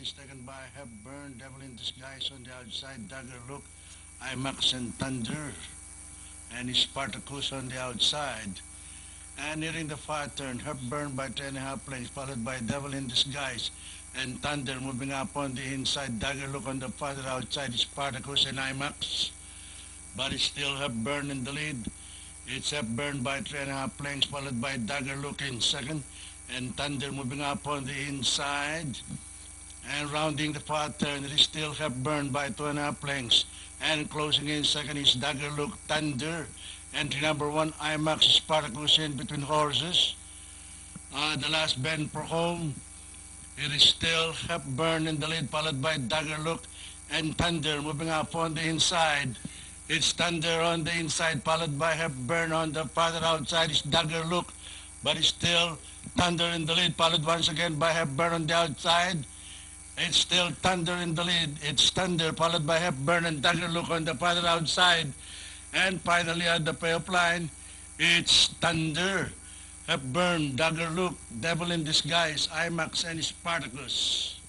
is taken by Hepburn, Devil in Disguise on the outside, Dagger Look, IMAX and Thunder, and Spartacus on the outside. And nearing the far turn, Hepburn by 3.5 lengths, followed by Devil in Disguise and Thunder moving up on the inside, Dagger Look on the farther outside, Spartacus and IMAX. But it's still Hepburn in the lead. It's Hepburn by 3.5 lengths, followed by Dagger Look in second, and Thunder moving up on the inside. And rounding the far turn, it is still Hepburn by 2.5 lengths. And closing in second is Dagger Look, Thunder. Entry number 1, IMAX Spartacus in between horses. The last bend for home. It is still Hepburn in the lead, followed by Dagger Look and Thunder moving up on the inside. It's Thunder on the inside, followed by Hepburn on the farther outside is Dagger Look, but it's still Thunder in the lead, followed once again by Hepburn on the outside. It's still Thunder in the lead. It's Thunder, followed by Hepburn and Dagger Look on the farther outside. And finally at the payoff line, it's Thunder, Hepburn, Dagger Look, Devil in Disguise, IMAX and Spartacus.